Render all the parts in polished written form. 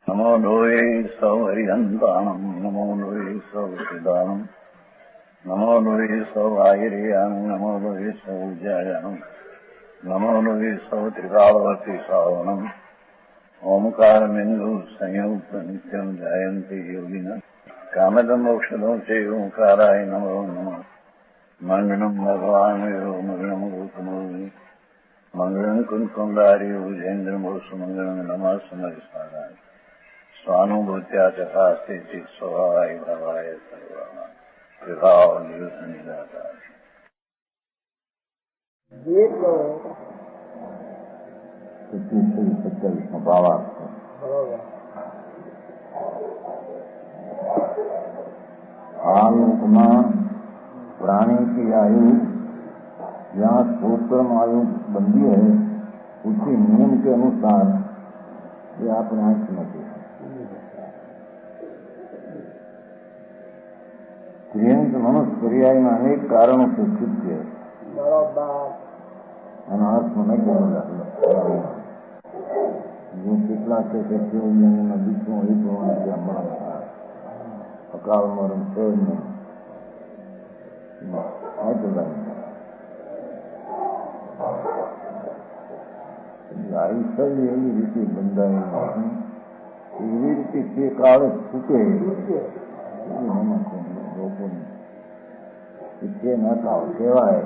नमो लोये सौहरिहन्ताणम् नमो लोये सौहृदानम् नमो लोये सौभागिर्यानम् नमो लोये सौज्यायानम् नमो लोये सौत्रिकालवर्ति सावनम् ओंकारमिन्दु संयुक्त नित्यम् जायन्ति योगिनः कामदम् मोक्षदम् च ओंकाराय नमो नमः मङ्गलम् भगवान् मङ्गलम् गौतमोऽपि मङ्गलम् कुन्कुण्डारि भुजेन्द्रमोसु मङ्गलम् नमः समरिसाराय स्वानुभूत्या चकास्ते स्वभावाय भावाय सर्वाः विभाव निदाता भावार्थ आलोकमा प्राणी की आयु जहाँ सूत्र आयु बंदी है उसी नियम के अनुसार ये आप यहाँ समझिए। क्रियंत मनुष्य पर्याय में अनेक कारणों से सिद्ध है अनाथ में जो पिछला के बीचों ही प्रमाण मरण अकाल मरण शोर में આયુષ્ય એવી રીતે બંધાયેલું એવી રીતે તે કાળે છૂટે લોકોને તે ન કાળ કહેવાય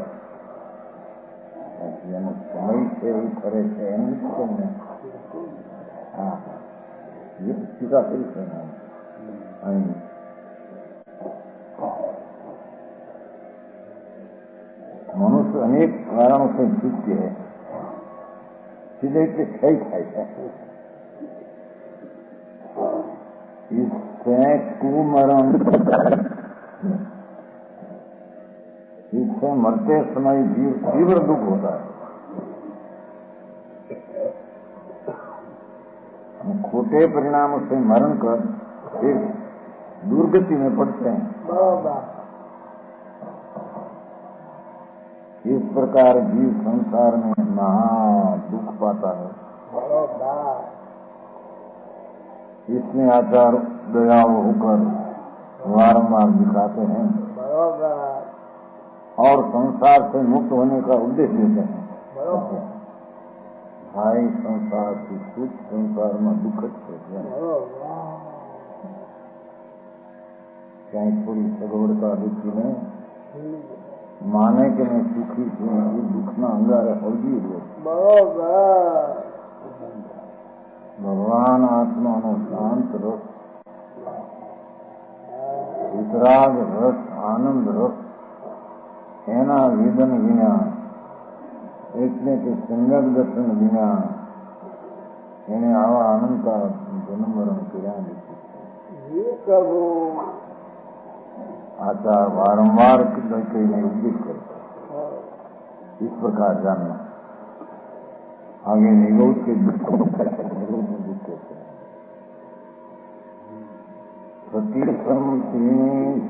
એનો સમય છે એવું કરે છે એમ નથી ને હા એ ટીકા કરી છે અહીં મનુષ્ય અનેક કારણોથી છૂટે सीधे के क्षय खाए इससे कुमरण इससे मरते समय जीव तीव्र दुख होता है। खोटे परिणामों से मरण कर एक दुर्गति में पड़ते हैं। इस प्रकार जीव संसार में महा दुख पाता है। इसमें आचार दयालु होकर वारंवार दिखाते हैं और संसार से मुक्त होने का उद्देश्य देते हैं। भाई संसार की सुख संसार में दुख है कहीं थोड़ी सगवड़ता दुखी में माने के मैं सुखी છું એ દુઃખના અંગારે હળગી રહ્યો ભગવાન આત્માનો શાંત રસ વિતરાગ રસ આનંદ રસ એના વેદન વિના એટલે કે સંગત દર્શન વિના એને આવા આનંદ का જન્મ મરણ કર્યા નથી। आचार वारंवार कहीं उपदेश करता इस प्रकार जानना आगे निगौत के दुख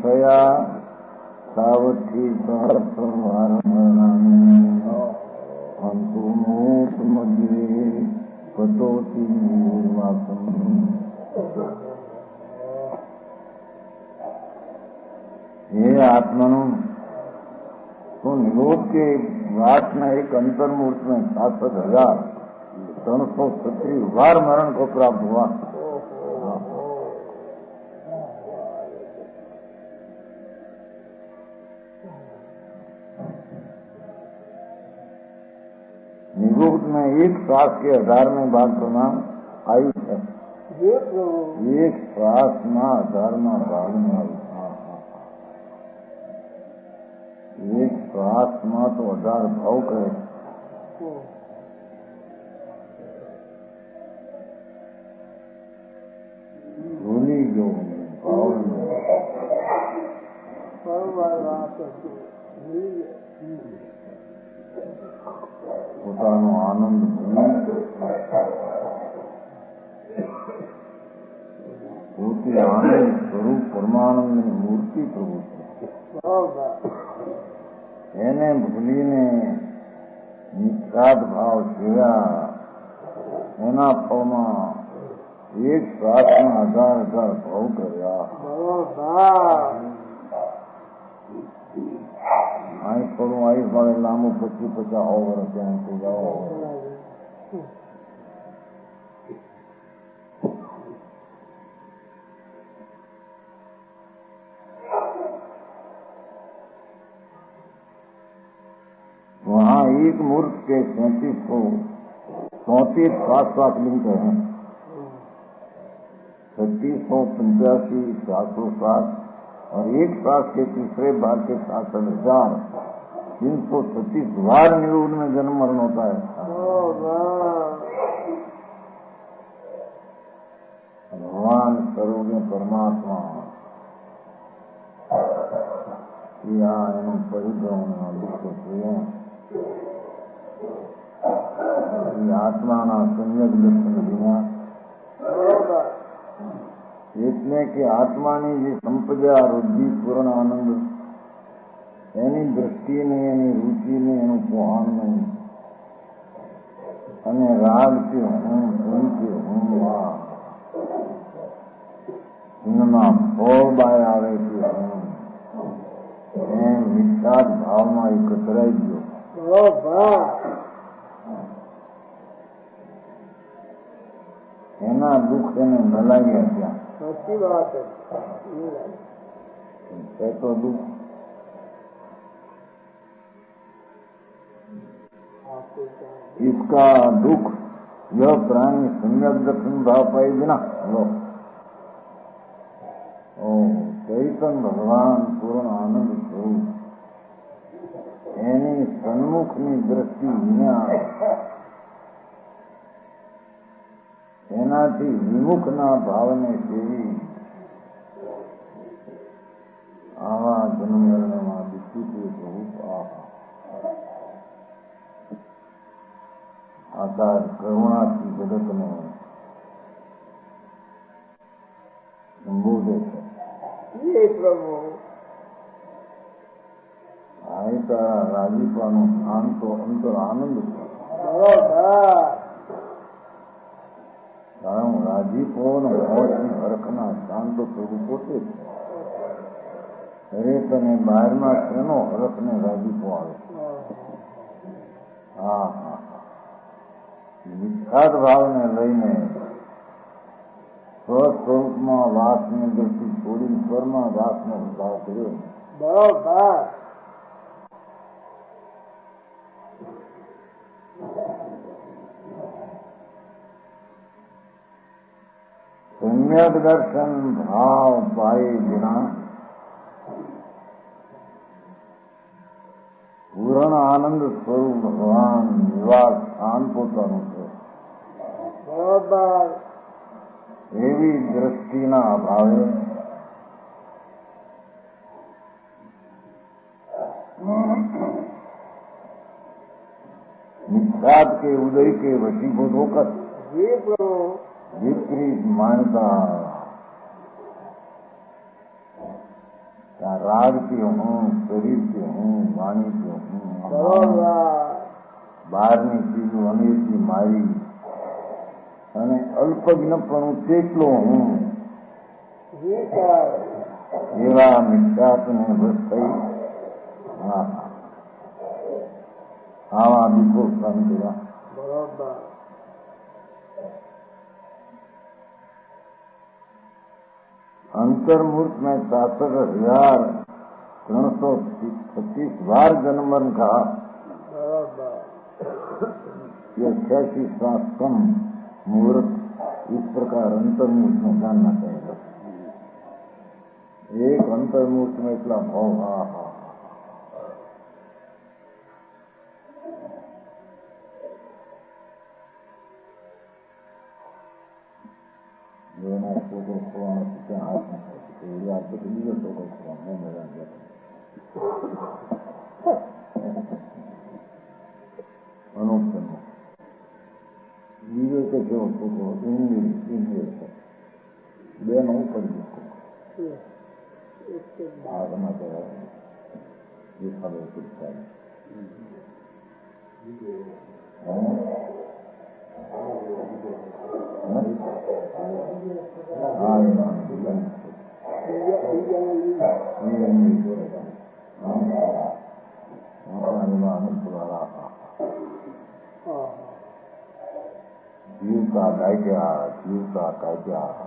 सया सावठी अंतुमोत मध्य पतोति हे आत्मनो तो निरोध के वास में एक अंतर्मूर्त में 67,336 बार मरण को प्राप्त हुआ। निरोध में एक श्वास के 18वें भाग का नाम आयुष है। एक श्वास में 18वां भाग में आयुष एक श्वास में तो 18 भाव करे भूली गयो भाव પોતાનો આનંદ પોતે આનંદ સ્વરૂપ પરમાનંદની મૂર્તિ પ્રભુ છે એને ભૂલીને નિષ્કાત ભાવ સેવા એના ફળમાં એક શ્વાસના 1000 ભાવ કર્યા. અહીં થોડું આયુષ વાળે લાંબુ 25-50 વર્ષ ત્યાં થઈ જાઓ. वहाँ एक मूर्ख के 3734 श्वास मिलते हैं. 3685 श्वासोश्वास और एक श्वास के तीसरे भाग के 67,336 बार निरूढ़ में जन्म मरण होता है. भगवान स्वरूप में परमात्मा यहाँ एवं परिग्रह दुख प्रिय આત્માના સમ્યક દર્શન વિના એટલે કે આત્માની જે સંપદા વૃદ્ધિ પૂર્ણ આનંદ એની દ્રષ્ટિ નહીં, એની રુચિ નહીં, એનું પોહાણ નહીં, અને રાગ કે હું ધૂમ કે હું આ એના ફળ બાય આવે કે હું એમ વિચાર ભાવમાં એ કતરાઈ ગયો. એના દુઃખ એને ન લાગ્યા ત્યાં. સાચી વાત છે. તો દુઃખ इसका दुख यह प्राणी सम्यक दर्शन भाव पाए बिना लो चैतन भगवान पूर्ण आनंद स्वरूप એની સન્મુખની દ્રષ્ટિ વિના એનાથી વિમુખના ભાવને સેવી આવા જન્મરણમાં વિસ્તૃત સ્વરૂપ આકાર કરુણાથી જગતને સંબોધે છે. પ્રભુ આ તારા રાજીપાનું સ્થાન તો અંતર આનંદ છે. કારણ રાજીપો અને મોજની હરખના સ્થાન તો પ્રભુ પોતે છે. હરેક અને બહારમાં તેનો હરખ ને રાજીપો આવે. હા હા વિખ્યાત ભાવને લઈને સ્વસ્વરૂપમાં વાસની દ્રષ્ટિ છોડી સ્વરમાં વાસનો ભાવ કર્યો. બરોબર. સમ્યક દર્શન ભાવ પાએ વિના પૂર્ણ આનંદ સ્વરૂપ ભગવાન નિવાસ સ્થાન પોતાનું છે. બરાબર. એવી દ્રષ્ટિના અભાવે निष्ठात के उदय के वशीभूत होकर विपरीत मान्यता राग की हूँ, शरीर की हूँ, वाणी की हूँ, બહારની ચીજો અનેકની મારી અને અલ્પજ્ઞપણું તેટલો હું એવા મિથ્યાત્વને વશ થઈ આવા દુઃખો સહન કર્યા. બરોબર. अंतर्मूर्त में 66,336 बार जन्म मरण कहा. ये 86 श्वास कम मुहूर्त इस प्रकार अंतर्मूर्त में जानना चाहिए. एक अंतर्मूर्त में इतना भाव બીજો કે જો ઇંગ્લિશ બે નવું કરી ભાગમાં એ ખબર પૂછતા જીવતા કાઢ્યા, જીવતા કાઢ્યા.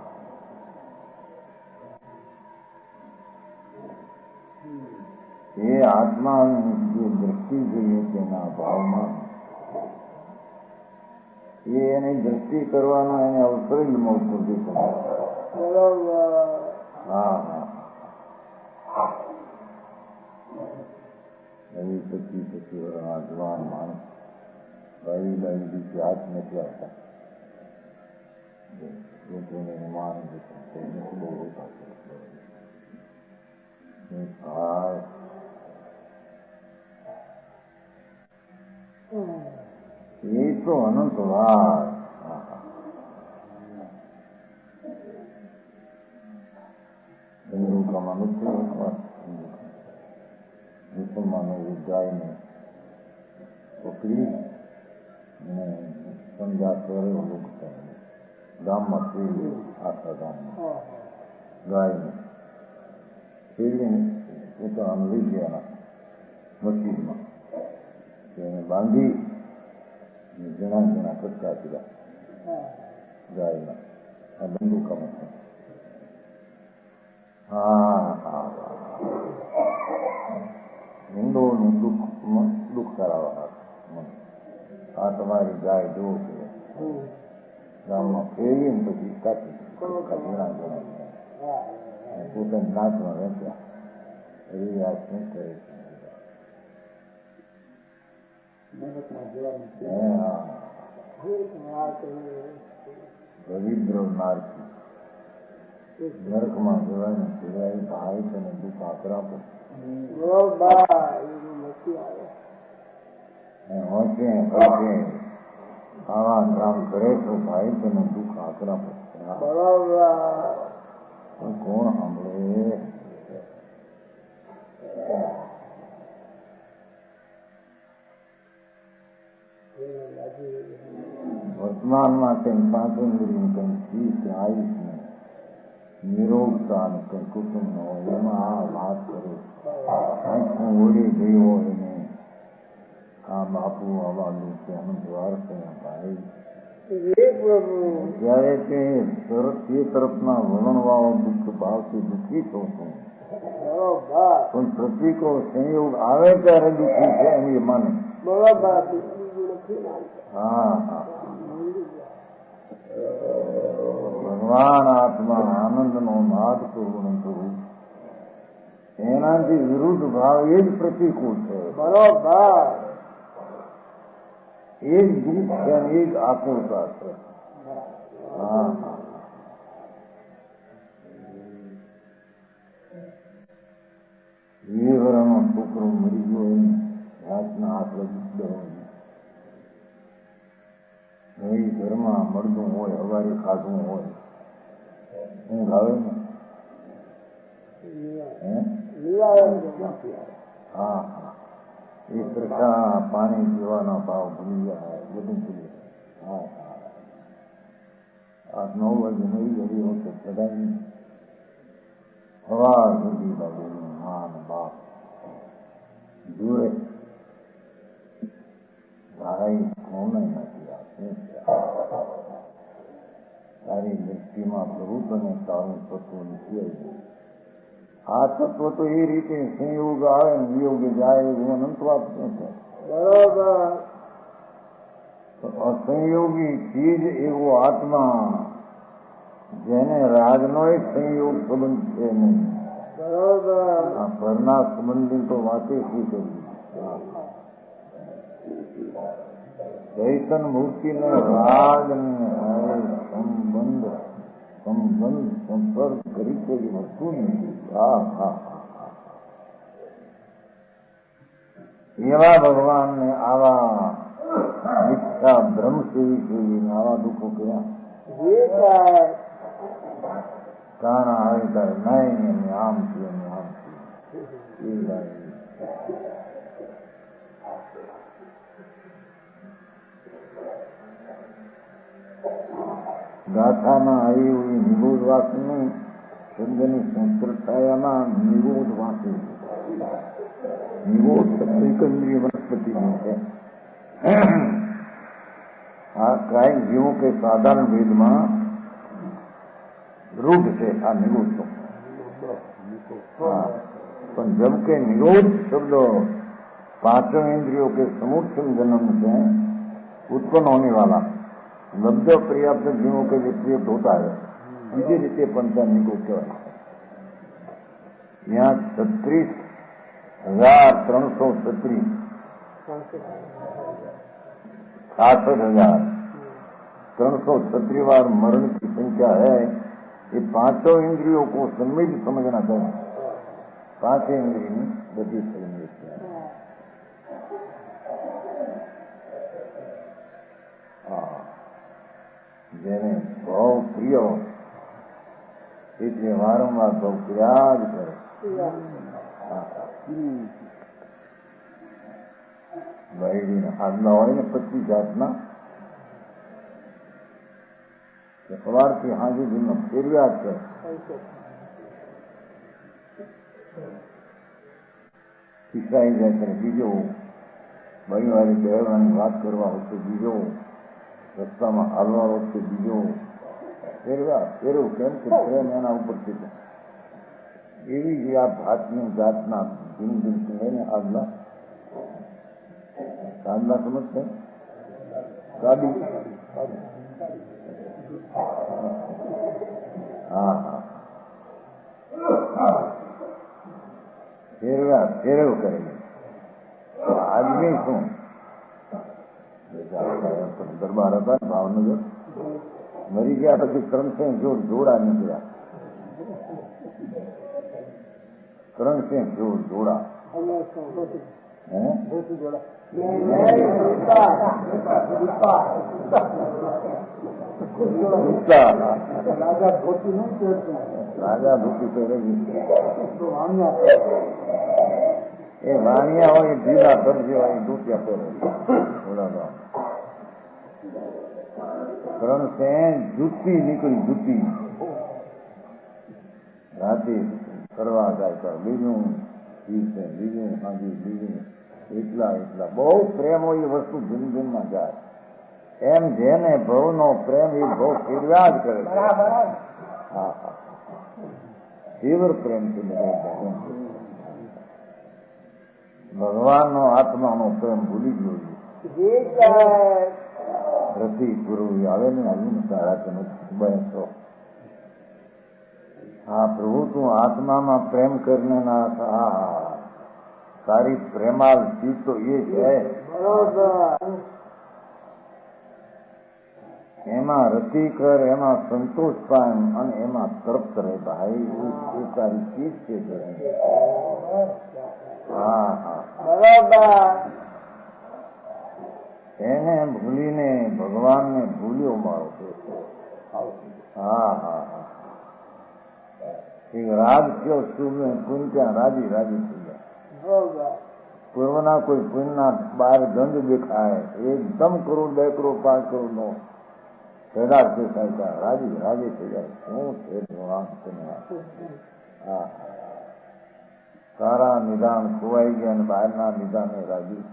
એ આત્માની જે દ્રષ્ટિ જોઈએ તેના ભાવમાં એની દ્રષ્ટિ કરવાનો એને અવસર જ મળતો નથી. હા હા એવી પછી જવાન માણસ બાવી હાથ નથી આવતા. લોકોને માન બહુ એ તો અનંત વાત. હિન્દુકામાં નથી એક વાત મુસલમાનો ગાયને પકડી અને સમજા કરે લોકો ગામમાં ફેરવી, આખા ગામમાં ગાયને ફેરવીને પોતાના લઈ ગયા મસ્જિદમાં એને બાંધી ઘણા ઘણા કટકા કર્યા ગાયના આ બંદૂકામાં છે. હા હિન્દુઓનું દુઃખ કરાવવા આ તમારી ગાય જોવો કે ગામમાં ફેરવીને પછી કાપી ઘણા ઘણા પોતાની નાચમાં વેચ્યા. એવી વાત શું કરે છે? પવિત્ર નારકી નરકમાં જવાની સિવાય ભાઈ તને દુઃખ આકરા પડશે. આવા કામ કરે તો ભાઈ તને દુઃખ આકરા પડશે. કોણ સાંભળે? વર્તમાનમાં કંઈ પાંચેન્દ્રિય કંઈ શીશ આયુષ નિરોગતા ને કંઈ કુટુંબ ન હોય એમાં આ વાત કરે. હું ઓળી ગઈ હોય ને આ બાપુ આવા દુઃખ અનંત વાર ભાઈ જયારે તે તરફના વલણવાળો દુઃખ ભાવથી દુઃખી થતો પણ પ્રતિકો સંયોગ આવે ત્યારે દુઃખી છે એમ એ માને. હા ભગવાન આત્મા આનંદનો નાદ પૂર્ણ થવું એનાથી વિરુદ્ધ ભાવ એ જ પ્રતિકૂળ છે. બરોબર એ જ દુઃખ છે એ જ આકુળતા છે. હા વીરનો છોકરો મરી ગયો એને રાતના હાથ લગી ઘરમાં મળતું હોય અવારે ખાધું હોય ઊંઘ આવે ને. હા હા એ સરખા પાણી પીવાના ભાવ ભૂલી ગયા બધું ભૂલી ગયા. હા હા 8-9 વાગે મરી ગઈ વખત ચડાવી સવાર સુધી બાબુની મા ને બાપ જોડે ભાઈ કોને નથી આપે. તારી દ્રષ્ટિમાં પ્રભુ અને તારું તત્વ નથી આવ્યું. આ તત્વ તો એ રીતે સંયોગ આવે ને વિયોગ જાય એવું અનંતવાદ શું છે? બરોબર અસંયોગી ચીજ એવો આત્મા જેને રાજનો એક સંયોગ સંબંધ છે નહીં. બરોબર આ ઘરના સંબંધની તો વાતે શું કરવી? ચૈતન મૂર્તિને રાગ સંબંધ સંપર્ક કરી કોઈ વસ્તુ નથી. એવા ભગવાનને આવા મિથ્યા ભ્રમ સેવી આવા દુઃખો કર્યા. કારણ આવે ત્યારે નહીં આમ છે આમ છે. ગાથામાં આવ્યું એ નિરોધ વાસનું શબ્દની સંસ્કૃતાયામાં નિરોધ વાસુ નિરોધ એકંદ્રીય વનસ્પતિ છે. આ કાંઈક જીવો કે સાધારણ વેદમાં રૂઢ છે આ નિરોધ. हाँ, पर जबकि निरोध शब्द पांचों इंद्रियों के समुच्चय जन्म से उत्पन्न होने वाला लब्ध पर्याप्त जीवों के लिए प्रयुक्त होता है, इसी रीते पंचा निरोध कहवाय છે. यहाँ 36,336 66,336 बार मरण की संख्या है. ये पांचों इंद्रियों को सम्मिलित समझना चाहिए. पांच इंद्रिय बધી सम्मिलित है. જેને બહુ પ્રિય એટલે વારંવાર બહુ કર્યા જ કરે. બાયડીના આજના હોય ને 25 જાતના સવારથી હાજુ દિનનો ફેરવ્યા છે. શીખાઈ જાય ત્યારે બીજો, ભાઈવારે બેહવાની વાત કરવા વખતે બીજો, રસ્તામાં હાલવા વખતે બીજો, ફેરવું કેમ કે પ્રેમ એના ઉપરથી છે. એવી જ આ ભાતની જાતના દિન દિનથી લઈને આગલા સમજશે ગાડી. હા હા, ફેરવ કરે. આજની શું દરબાર હતા ભાવનગર, મરી ગયા પછી 300 જોડા નીકળ્યા. 300 જોડા રાજા ધોતી પહેરેલી એ વાણિયા હોય ઢીલા કરજે હોય ધોતિયા પહેરે. 300 જૂતી નીકળી. જૂતી રાતે કરવા જાય બીજું બીજું હાજી બીજું એટલા બહુ પ્રેમ હોય એ વસ્તુ જિંદગીમાં જાય. એમ જેને ભવનો પ્રેમ એ બહુ ફેરવ્યા જ કરે. હા હા, તીવ્ર પ્રેમ છે. ભગવાનનો આત્માનો પ્રેમ ભૂલી ગયો છે. રતિ ગુરુ આવે ને હજુ સારા કે નથી. હા પ્રભુ તું આત્મામાં પ્રેમ કરીને ના તારી પ્રેમાલ ચીજ તો એ છે. એમાં રતિ કર, એમાં સંતોષ પામ અને એમાં તૃપ્ત રહે. ભાઈ એ તારી ચીજ છે. હા હા બરાબર. એને ભૂલીને ભગવાનને ભૂલ્યો મારો. હા હા હા, રાજ કયો શુભ પુન ત્યાં રાજી રાજી થઈ જાય. પૂર્વના કોઈ પુણ્યના 12 ગંધ દેખાય, એકદમ કરોડ 2 કરોડ 5 કરોડ નો પેદાશ દેખાય, રાજી રાજી થઈ જાય. શું છે ભગવાન? હા, સારા નિદાન ખોવાઈ ગયા અને બહારના નિદાને રાજી.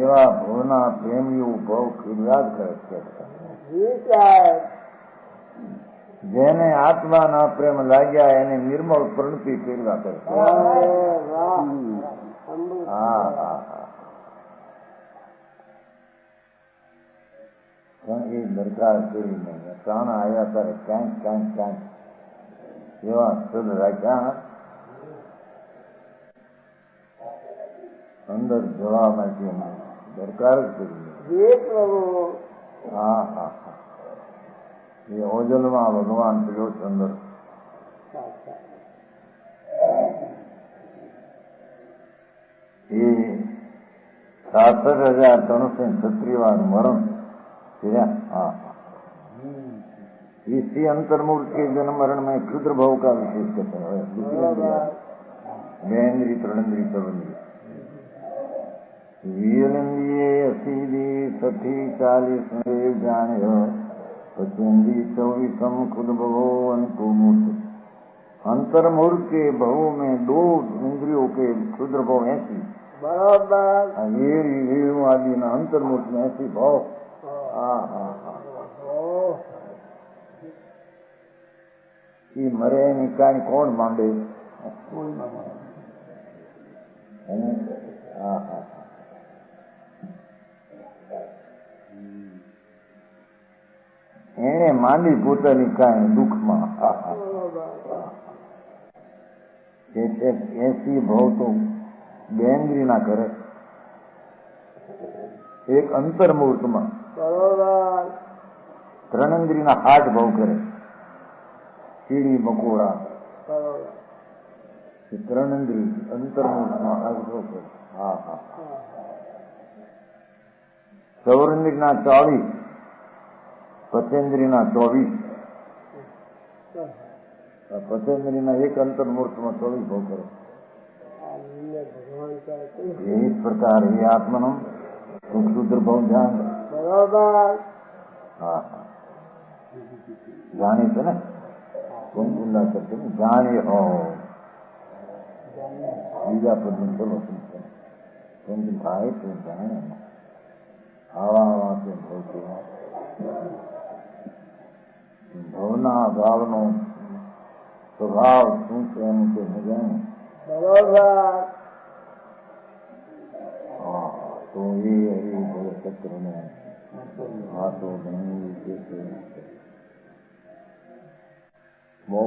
એવા ભવના પ્રેમીઓ ભવ ફિર્યાદ કરે છે. જેને આત્માના પ્રેમ લાગ્યા એને નિર્મળ પ્રણતિ ફેરવા કરે. હા હા હા, એ દરકાર કરી નહીં. પ્રાણ આવ્યા ત્યારે ક્યાંક એવા સ્થળ રાખ્યા અંદર જવા માટે દરકાર જ કરી. હા હા હા, એ ઓજલમાં ભગવાન પ્રિયો ચંદ્ર. એ 66,336 વાર મરણ થયા. हाँ, इसी अंतर्मूर्त के जन्म मरण में क्षुद्र भाव का विशेष कहते हैं. ज्ञानेन्द्रिय तृणेन्द्रिय सर्वेन्द्रिय वीरेन्द्रिय 80 40 देव जाने पचेन्द्रिय 24 खुद भगवान को मूर्त. अंतर्मूर्त के भाव में 2 इंद्रियों के क्षुद्र भाव 80 બરોબર. આદિના અંતર્મુખ ને એસી ભાવ. હા હા હા. એ મરે એની કાંઈ કોણ માંડે? હા હા. એને માંડી પોતાની કાંઈ દુઃખમાં. એસી ભાવ તો બેંદ્રી ના કરે, એક અંતર્મુહૂર્તમાં બરોબર. ત્રણેન્દ્રીના 8 ભાવ કરે, કીડી મકોડા. બરોબર. ત્રણેન્દ્રી અંતર્મુહૂર્તમાં 8 ભાવ કરે. હા હા. સૌરેન્દ્રીના 40, પચેન્દ્રીના 24. પચેન્દ્રીના એક અંતર્મુહૂર્તમાં 24 ભાવ કરે. એવી જ પ્રકાર એ આત્માનો સૂત્ર ભાવ ધ્યાન. બરોબર. હા હા. જાણી છે ને કુંકુંડા શબ્દ જાણીએ હો. બીજા પદ ચલો સમજ થાય તો જાણે આવા ભવના ભાવનો સ્વભાવ શું છે એમ કે જાણે. બરોબર. તો એ હરિભવ ચક્રને વાતો ઘણી છે. બહુ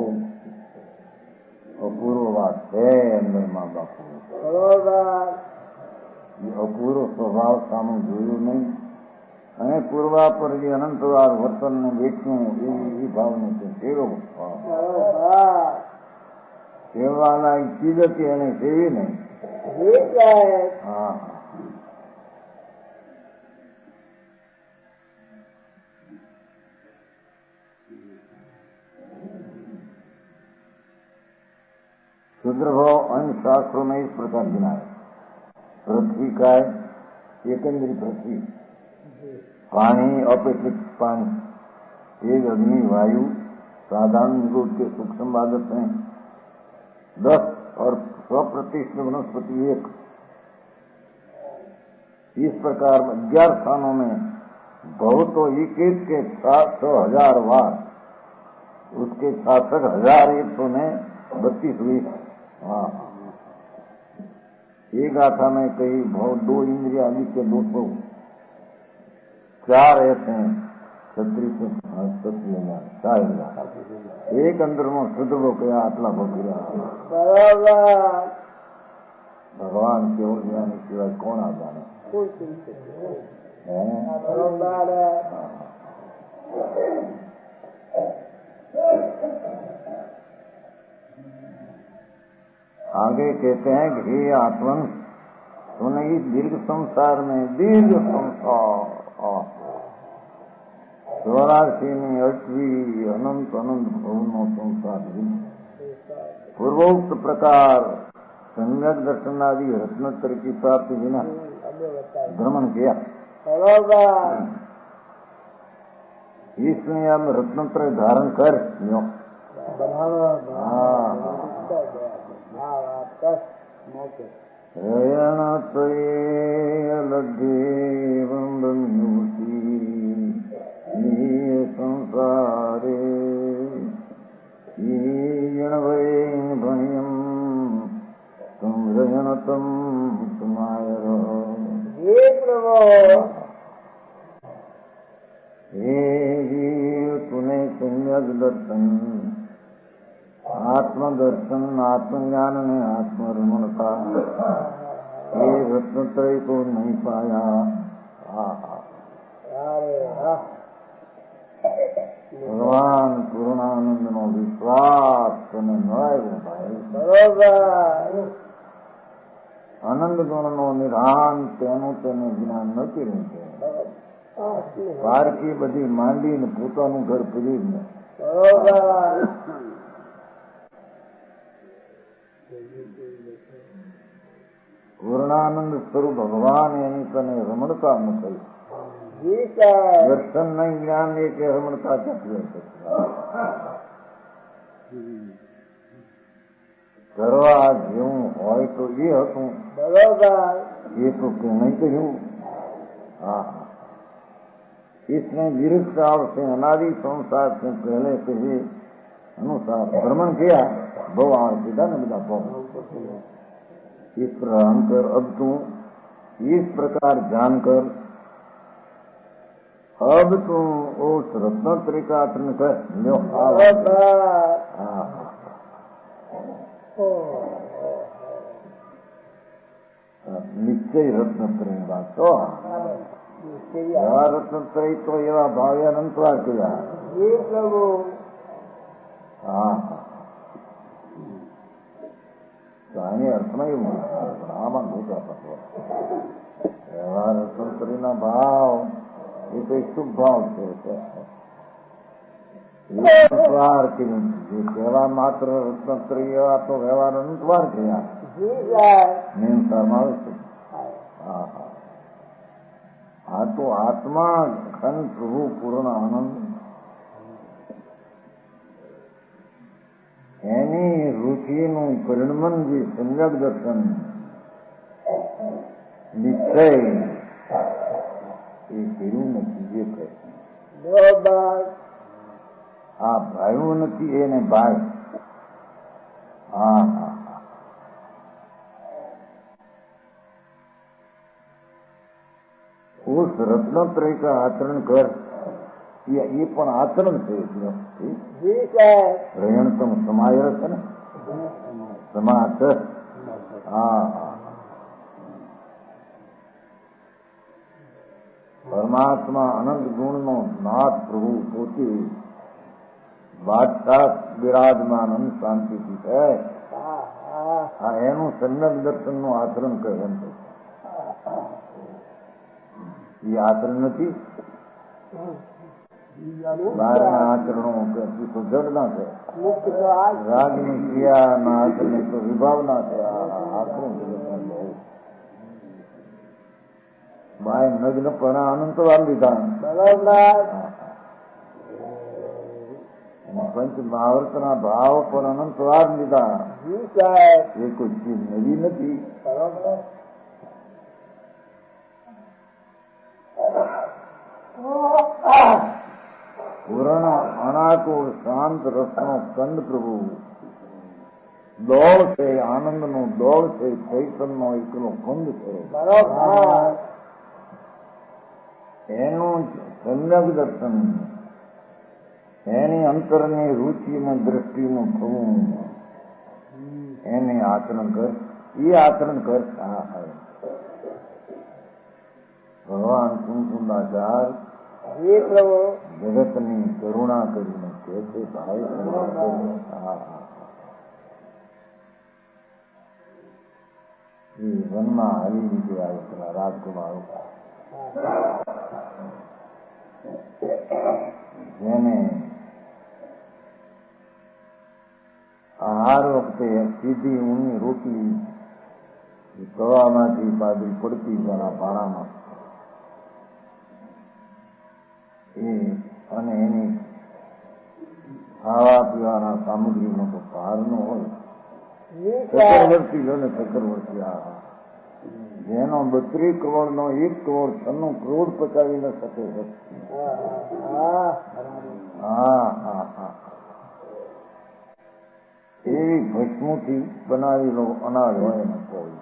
અપૂર્વ વાત છે અંદર મા બાપુ. બરોબર. એ અપૂર્વ સ્વભાવ સામે જોયું નહીં અને પૂર્વા પર જે અનંતવાર વર્તનને વેચ્યું એ ભાવનું છે સેવો. સેવાના ચીજ હતી એને સેવી નહીં. હા. શુદ્રભાવ અહીં શાસ્ત્રોમાં इस प्रकार गिनाए. पृथ्वी काय एकंदरी पृथ्वी, पानी अपेक्षित पानी, तेज अग्नि वायु साधारण निरोध के सूक्ष्म आदत हैं 10 और स्वप्रतिष्ठ वनस्पति 1. इस प्रकार 11 स्थानों में भव तो एक के 6,000 वार, उसके 66,132. हाँ. एक गाथा में कई भाव 2 इंद्रिया आदि के 200, 4 ऐसे 36,000 एक अंदर में शुद्ध हो गया. आटला भगुरा भगवान के और ज्ञान सिवाय कौन आ जाने. आगे कहते हैं कि हे आत्मन सुन इस दीर्घ संसार में दीर्घ संसार 84 अटवी अनंत अनंत भवनो संसार पूर्वोक्त प्रकार सम्यक दर्शन आदि रत्नोत्तर की प्राप्ति बिना भ्रमण किया. इसलिए हम रत्नोत्तर धारण कर लो. संसारे भणियम तुम रजनतम तुम्हारे तूने सम्यक दर्शन आत्मदर्शन आत्मज्ञान ने आत्मरमणता ये रत्नत्रय को नहीं पाया. भगवान पूर्णानंद नो विश्वास तने नवायो भाई. आनंद गुण नो निधान तेनु તેને જ્ઞાન નથી રહેતું. પારકી બધી માંડીને પોતાનું ઘર પૂરી જ નહીં. પૂર્ણાનંદ સ્વરૂપ ભગવાન એની તને રમણતા ન થઈ. દર્શન નહીં જ્ઞાન એ કે રમણતા ચક્ર. કરવા જેવું હોય તો એ હતું, બરોબર. એ તો કે નહીં કહ્યું. હા, इसमें विरुद्ध और से अनादि संसार से पहले से ही अनुसार भ्रमण किया, भगवान सीधा ने बता पाओ इस प्रकार कर अब तू इस प्रकार जानकर अब तू उस रत्नोत्तरी का आचरण कर लो। બરોબર. हाँ, निश्चय रत्नोत्तरी बात तो એવા રત્નોત્તરી તો એવા ભાવે અનંતવાર કર્યા. હે પ્રભુ. હા, તો આની અર્થમાં એવું આમાં મોટા તત્વ એવા રત્નોત્તરીના ભાવ એ તો એક શુભ ભાવ છે. અનંતવાર કર્યું જે કહેવા માત્ર રત્નોત્તરી એવા તો વ્યવહાર અનંતવાર કર્યા. જી સાહેબ. નિયમસારમાં આવે છે. હા હા, આ તો આત્મા ખંડ પ્રભુ પૂર્ણ આનંદ એની રુચિનું પરિણમન જે સમ્યક દર્શન નિશ્ચય એ કર્યું નથી. જે કહે બરોબર. આ ભાઈઓ નથી એને ભાઈ. હા હા, उस रत्नोत्तरी का आचरण कर, ये पण आचरण છે. જી સાહેબ. રયણતમ સમાય છે ને, સમાસ. હા, પરમાત્મા અનંત ગુણનો નાથ પ્રભુ પોતે બાદશાહ બિરાજમાન અનંત શાંતિથી છે. હા હા. આ એનું સમ્યક દર્શનનું આચરણ કહે એમ. એ આચરણ નથી. બહારના આચરણો તો જડના છે. મુક્ત તો આ રાગની ક્રિયાના આચરણ તો વિભાવના છે. આચરણ બાય નગ્ન પણ અનંતવાર લીધા. બરોબર. પંચ મહાવર્તના ભાવ પણ અનંતવાર લીધા. જી સાહેબ. એ કોઈ ચીજ નવી નથી. બરોબર. પૂર્ણ અનાકુળ શાંત રસનો કંદ પ્રભુ દોડ છે. આનંદનો દોડ છે. ચૈતનનો એકલો કંદ છે. બરોબર. એનું સમ્યક દર્શન એની અંતરની રુચિનું દ્રષ્ટિનું થવું એને આચરણ કર. એ આચરણ કર. ભગવાન કુંકુંદાચાર જી પ્રભુ. જગતની કરુણા કરીને કહે છે ભાઈ એ વનમાં હાલી નીકળ્યા પેલા રાજકુમારો જેને આહાર વખતે સીધી ઊની રોટલી તવામાંથી બાજરી પડતી જરા પાણામાં અને એની ખાવા પીવાના સામગ્રીનો તો ભાર નો હોય. જી સાહેબ. ચક્રવર્તી લો ને ચક્રવર્તી જેનો 32 કરોડનો 1 કરોડ 96 કરોડ પચાવી ન શકે. હા હા હા, એવી ભસ્મુથી બનાવેલો અનાજ હોય ને કોઈ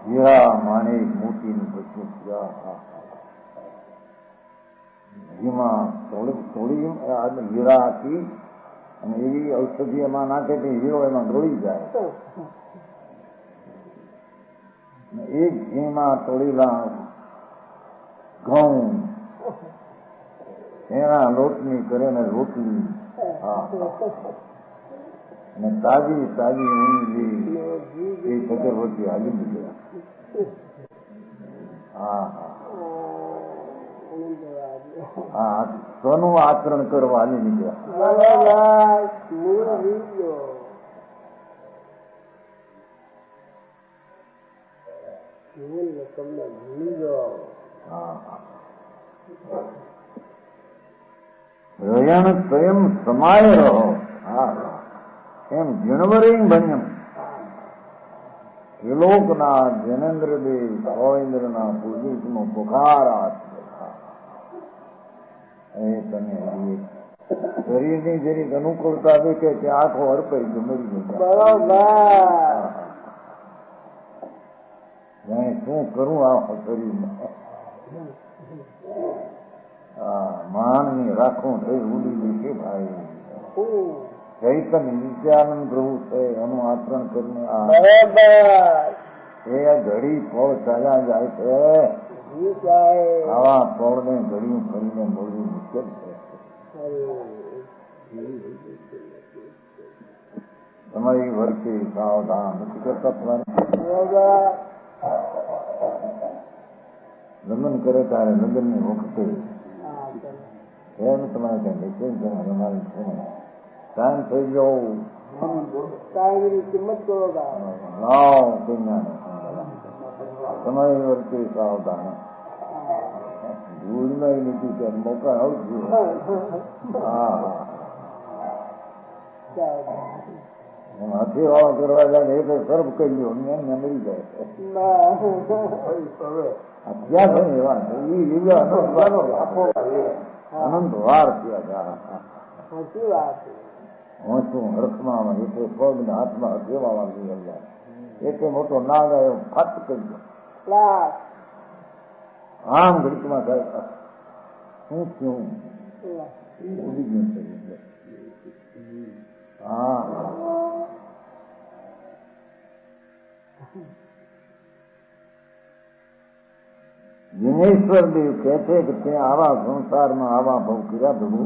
હીરા માણેક મોતીની ભસ્મુ જેમાં થોડી હીરા આપી અને એવી ઔષધિ એમાં નાખે તો હીરો એમાં ઢોળી જાય. એક ઘીમાં તોડેલા ઘઉં એના લોટની કરે ને રોટલી. હા, અને તાજી તાજી ઊંઘી એ ચક્રવર્તી હાલી નીકળ્યા. હા હા, સોનું આચરણ કરવા હાલી નીકળ્યા. રયણ સ્વયં સમાય રહો. હા, એમ જીણવરી ભણ્યમ ત્રિલોકના જનેન્દ્રદેવ ગોવિંદ્રના પૂજિતનો પુકારાત એ તમે શરીરની જરીક અનુકૂળતા દેખે તે આંખો અર્પાઈ ગયો મરી ગયો. બરોબર. શું કરું આ શરીરમાં? માનની રાખું થઈ ઉડી જશે ભાઈ. ચૈતન્ય નિત્યાનંદ પ્રભુ છે એનું આચરણ કરીને એ ઘડી ફળ ચાલ્યા જાય છે. આવા ફળને ઘડી ફરીને મળવું મુશ્કેલ છે. તમારી વર્તી સાવધાન નથી કરતા. તમારે લગ્ન કરે ત્યારે લગ્નની વખતે એમ તમારે કઈ નિશ્ચય છે અમારે છે ટાઈમ થઈ ગયો કિંમત કરો તમારી વર્તી સાવધાન ભૂલમાં નથી કે મોકા આવજો. હાથી વાળો કરવા જાય એ તો સર્વ કરી લો એમને મરી જાય. ક્યાં છે એવા અનંત વાર થયા. હું શું હર્ષમાં એટલે પગ ને હાથમાં દેવા વાગી ગયા. એટલે મોટો નાગ આવ્યો ફાટ કરી ગયો. આમ ઘડીકમાં થાય શું થયું ઉડી ગયું. હા દિનેશ્વર દેવ કહે છે કે તે આવા સંસારમાં આવા ભવ કર્યા પ્રભુ.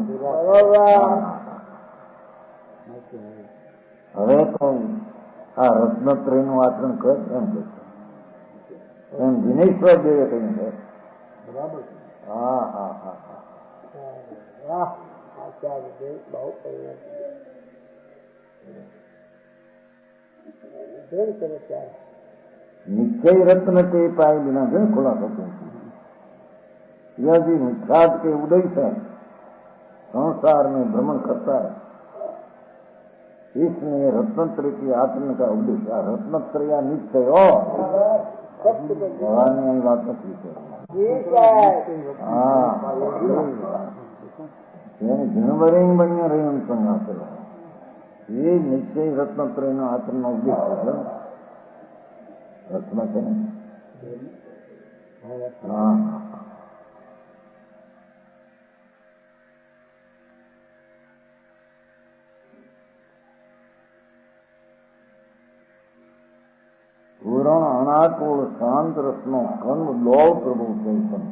હવે તો આ રત્નત્રય નું આચરણ કર એમ કે એમ દિનેશ્વર દેવે કહ્યું છે. હા હા હા હા નિશ્ચય રત્ન તે પાય વિના જન ખુલાસો यदि मिथ्यात के उदय से संसार में भ्रमण करता है इसलिए रत्नत्र की आत्म का उद्देश्य रत्नत्र या निश्चय हो भगवान बात नहीं जनवरी बनिया रही संघासर ये निश्चय रत्नत्र आचरण उद्देश्य रत्न से हाँ પૂરણ અનાકુળ શાંત રસનો કંદ લો પ્રભુ ચૈતન.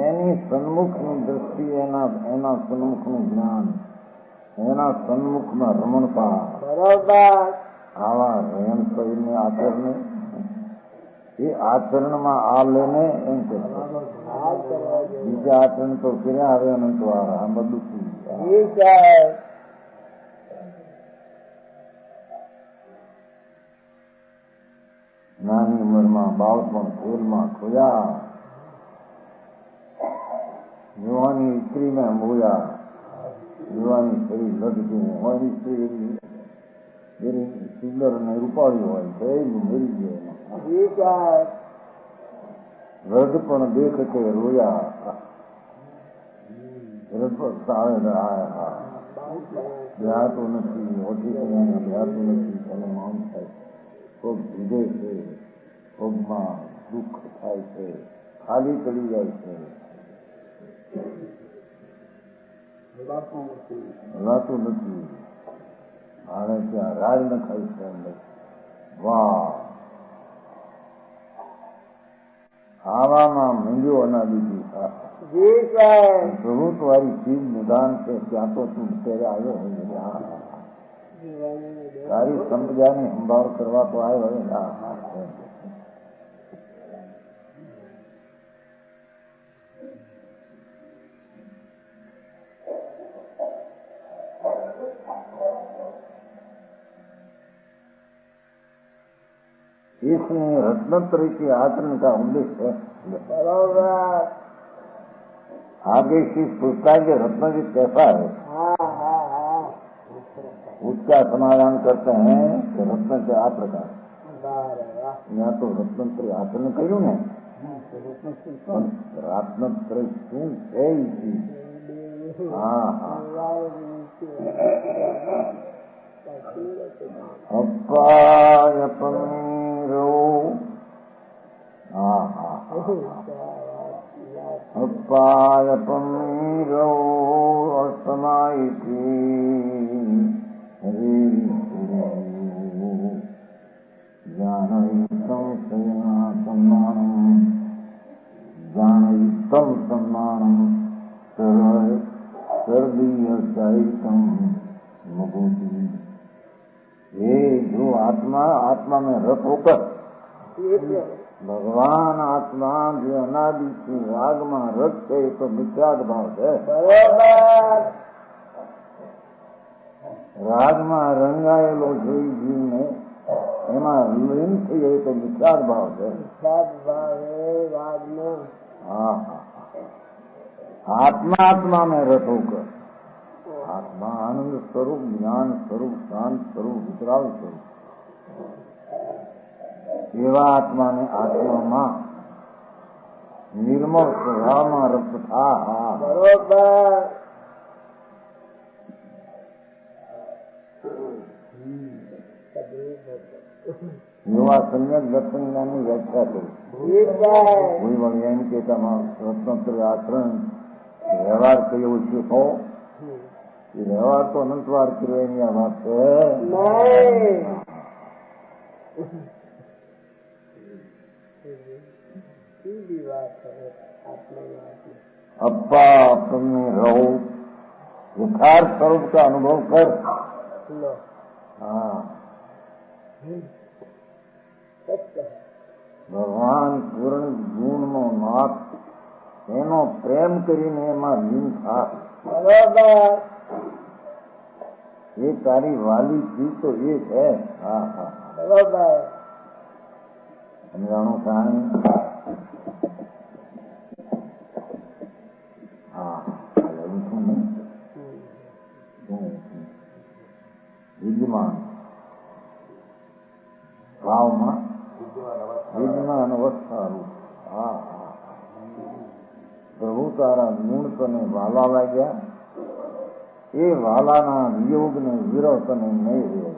એની સન્મુખની દ્રષ્ટિ એના સન્મુખનું જ્ઞાન એના સન્મુખમાં રમણતા આવા રયન શરીરને આચરણે એ આચરણમાં આ લેને એમ કે બીજા આચરણ તો કર્યા હવે અનંત વાર આ બધું નાની ઉંમરમાં બાળપણ ખેલમાં ખોયા યુવાની સ્ત્રીમાં મોયા યુવાની શરીર લટકી હોવાની સ્ત્રી એની સુંદર અને રૂપાળી હોય છે મરી ગયા રદ પણ દેખ કે રોયા રદ પર સાવે દેહાતું નથી ઓછી દેહાતું નથી અને માન થાય પગ ભીગે છે પગમાં દુઃખ થાય છે ખાલી પડી જાય છે હલાતું નથી આને ત્યાં રાજ ન ખાઈ છે અંદર વાહ આવામાં મંજ્યો અનાદિથી પ્રભુત્વ વાળી ચીજ નિદાન છે ત્યાં તો તું અત્યારે આવ્યો હોય તારી સંપ્રદાયની સંભાળ કરવા તો આવ્યો હોય इसमें रत्नत्र के आचरण का उल्लेख है आगे चीज पूछता है कि रत्नजीत कैसा है, हाँ हाँ हाँ उसका समाधान करते हैं कि रत्न से आ प्रकार वाह वाह यहाँ तो रत्नत्रय आसन કર્યું ને રત્નત્રય શું છે ઈ ચીજ. હા હા અપાય પમીરો હા હા અપાય પમીરો અસમાયથી જાનયુક્તમ સન્માનમ જાનયુક્તમ સન્માનમ सर्दीय साहितम मबूदी. ये जो आत्मा आत्मा में रत होकर भगवान आत्मा जो अनादि की राग में रत है तो मिथ्याद भाव है. राग में रंगायेलो जोई जीव ने एमा लीन थी है तो मिथ्याद भाव है. हाँ आत्मा आत्मा में रत होकर आत्मा आनंद स्वरूप ज्ञान स्वरूप शांत स्वरूप वितराग स्वरूप एवा आत्मा ने आत्मा में निर्मल स्वभाव में रत था. बरोबर युवा सम्यक दर्शन ज्ञानी व्याख्या करी. कोई वળી એમ કે રત્નોત્તર આચરણ વ્યવહાર કર્યો છે તો એ વ્યવહાર તો અનંતવાર કર્યો એની આ વાત છે. અપ્પા તમને રહો यथार्थ स्वरूप का अनुभव कर. हाँ ભગવાન પૂર્ણ ગુણનો નાથ એનો પ્રેમ કરીને એમાં લીન થા. એ તારી વાલી થી તો એ છે. હા હા બરોબર સમજાણું કહાણી. હા વિદ્યમાન ભાવમાં વિદ્યમાન અવસ્થા રૂપ. હા હા પ્રભુ તારા ગુણ તને વાલા લાગ્યા એ વાલાના વિયોગ ને વિરહ તને નહીં રહ્યો.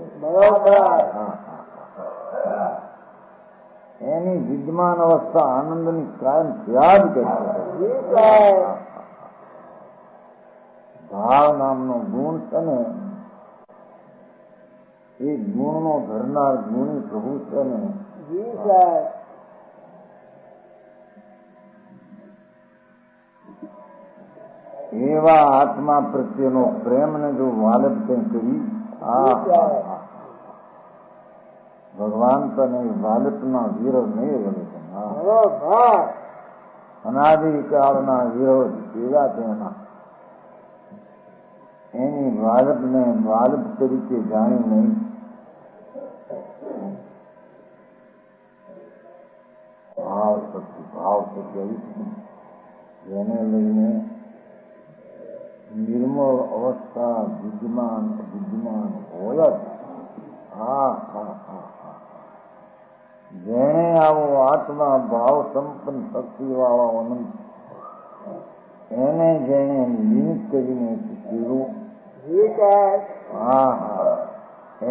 એની વિદ્યમાન અવસ્થા આનંદની કાયમ ત્યાગ કરશે. ભાવ નામનો ગુણ છે ને એ ગુણનો ધરનાર ગુણી પ્રભુ છે ને એવા આત્મા પ્રત્યેનો પ્રેમ ને જો વાલપ કંઈ કરી ભગવાન તને વાલપના વિરોધ નહીં રહે. અનાદિકાળના વિરોધ એવા તેના એની વાલપને વાલપ તરીકે જાણી નહીં. ભાવ શક્તિ જેને લઈને નિર્મળ અવસ્થા વિદ્યમાન હોય જ. હા હા હા હા જેને આવો આત્મા ભાવ સંપન્ન શક્તિ વાળો અનંત એને જેને લીન કરીને શીખ્યું. હા હા